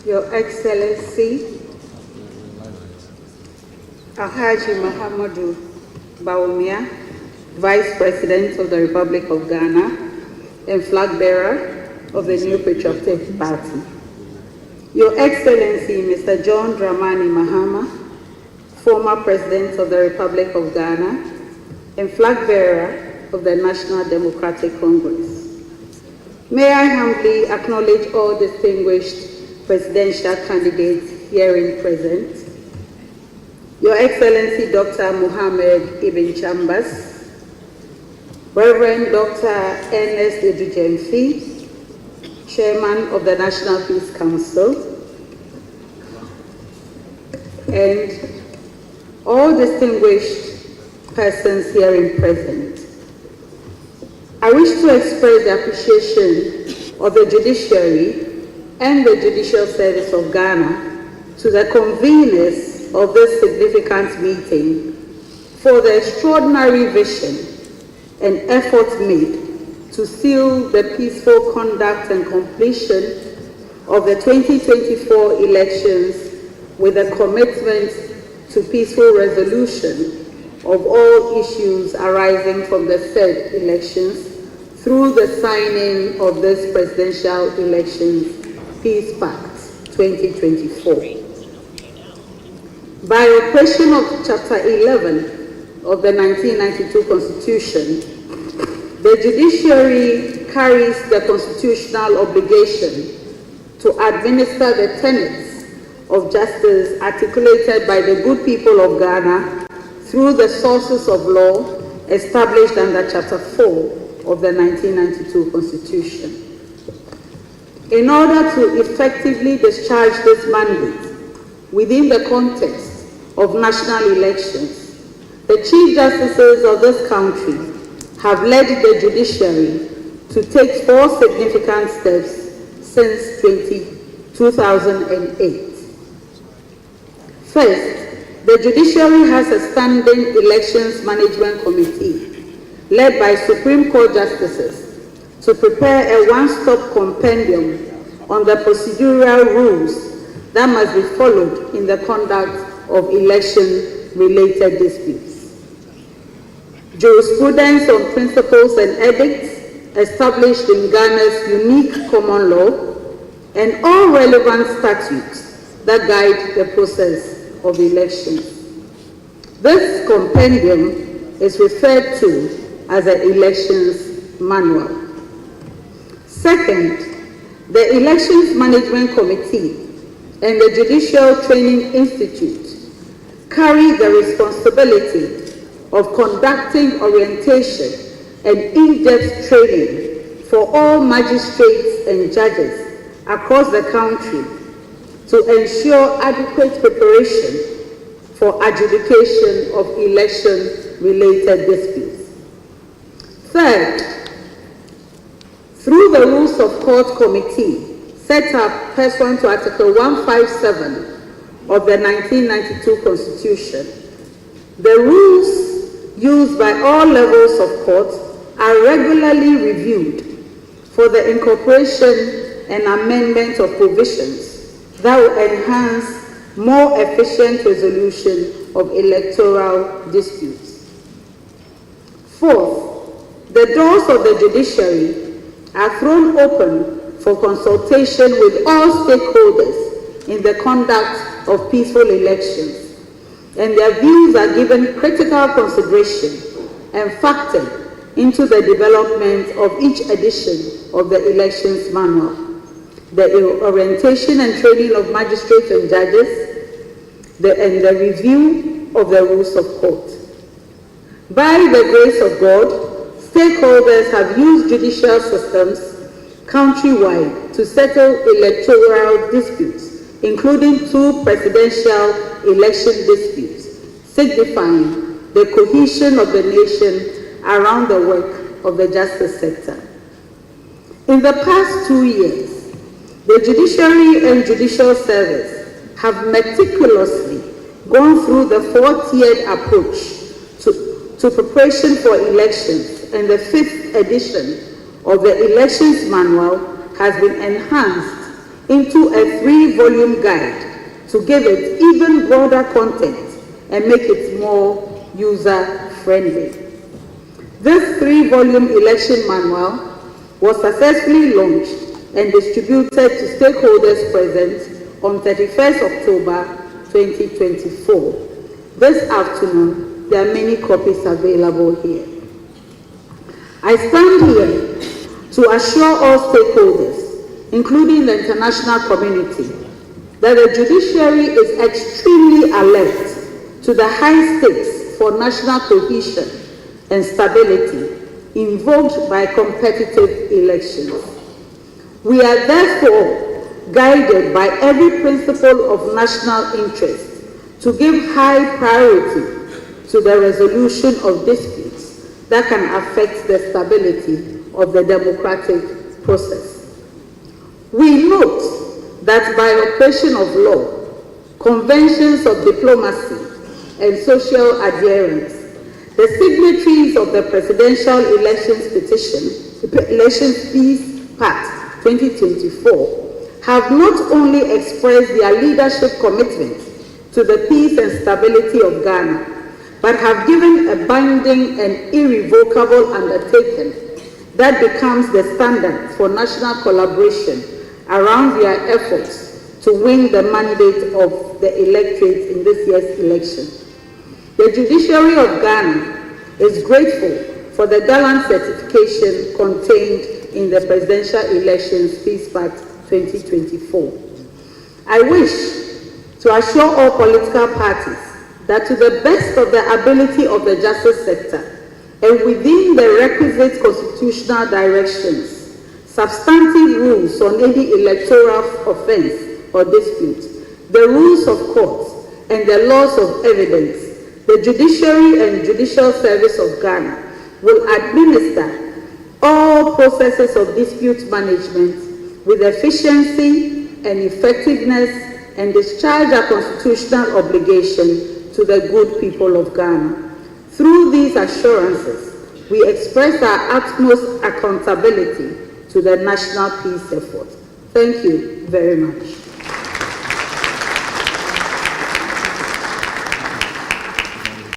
Your Excellency, Alhaji Muhammadu Bawumia, Vice President of the Republic of Ghana and flag bearer of the New Patriotic Party. Your Excellency, Mr. John Dramani Mahama, former President of the Republic of Ghana and flag bearer of the National Democratic Congress. May I humbly acknowledge all distinguished presidential candidates herein present. Your Excellency, Dr. Mohammed Ibn Chambers, Reverend Dr. Ernest Edujemfi, Chairman of the National Peace Council, and all distinguished persons herein present. I wish to express the appreciation of the Judiciary and the Judicial Service of Ghana to the conveners of this significant meeting for the extraordinary vision and effort made to seal the peaceful conduct and completion of the 2024 elections with a commitment to peaceful resolution of all issues arising from the said elections through the signing of this Presidential Elections Peace Pact 2024. By operation of Chapter 11 of the 1992 Constitution, the Judiciary carries the constitutional obligation to administer the tenets of justice articulated by the good people of Ghana through the sources of law established under Chapter 4 of the 1992 Constitution. In order to effectively discharge this mandate within the context of national elections, the Chief Justices of this country have led the Judiciary to take 4 significant steps since 2008. First, the Judiciary has a standing Elections Management Committee led by Supreme Court Justices to prepare a one-stop compendium on the procedural rules that must be followed in the conduct of election-related disputes. Jurisprudence on principles and edicts established in Ghana's unique common law and all relevant statutes that guide the process of elections. This compendium is referred to as an Elections Manual. Second, the Elections Management Committee and the Judicial Training Institute carry the responsibility of conducting orientation and in-depth training for all magistrates and judges across the country to ensure adequate preparation for adjudication of election-related disputes. Third, through the Rules of Court Committee set up pursuant to Article 157 of the 1992 Constitution, the rules used by all levels of court are regularly reviewed for the incorporation and amendment of provisions that will enhance more efficient resolution of electoral disputes. Fourth, the doors of the Judiciary are thrown open for consultation with all stakeholders in the conduct of peaceful elections, and their views are given critical consideration and factored into the development of each edition of the Elections Manual, the orientation and training of magistrates and judges, and the review of the rules of court. By the grace of God, stakeholders have used judicial systems countrywide to settle electoral disputes, including 2 presidential election disputes, signifying the cohesion of the nation around the work of the justice sector. In the past 2 years, the Judiciary and Judicial Service have meticulously gone through the 4-tiered approach to preparation for elections, and the 5th edition of the Elections Manual has been enhanced into a 3-volume guide to give it even broader content and make it more user-friendly. This 3-volume election manual was successfully launched and distributed to stakeholders present on 31st October 2024. This afternoon, there are many copies available here. I stand here to assure all stakeholders, including the international community, that the judiciary is extremely alert to the high stakes for national cohesion and stability invoked by competitive elections. We are therefore guided by every principle of national interest to give high priority to the resolution of disputes that can affect the stability of the democratic process. We note that by operation of law, conventions of diplomacy, and social adherence, the signatories of the Presidential Elections Petition, Elections Peace Pact 2024, have not only expressed their leadership commitment to the peace and stability of Ghana, but have given a binding and irrevocable undertaking that becomes the standard for national collaboration around their efforts to win the mandate of the electorate in this year's election. The Judiciary of Ghana is grateful for the gallant certification contained in the Presidential Elections Peace Pact 2024. I wish to assure all political parties that to the best of the ability of the justice sector and within the requisite constitutional directions, substantive rules on any electoral offense or dispute, the rules of court, and the laws of evidence, the Judiciary and Judicial Service of Ghana will administer all processes of dispute management with efficiency and effectiveness and discharge our constitutional obligation to the good people of Ghana. Through these assurances, we express our utmost accountability to the national peace effort. Thank you very much.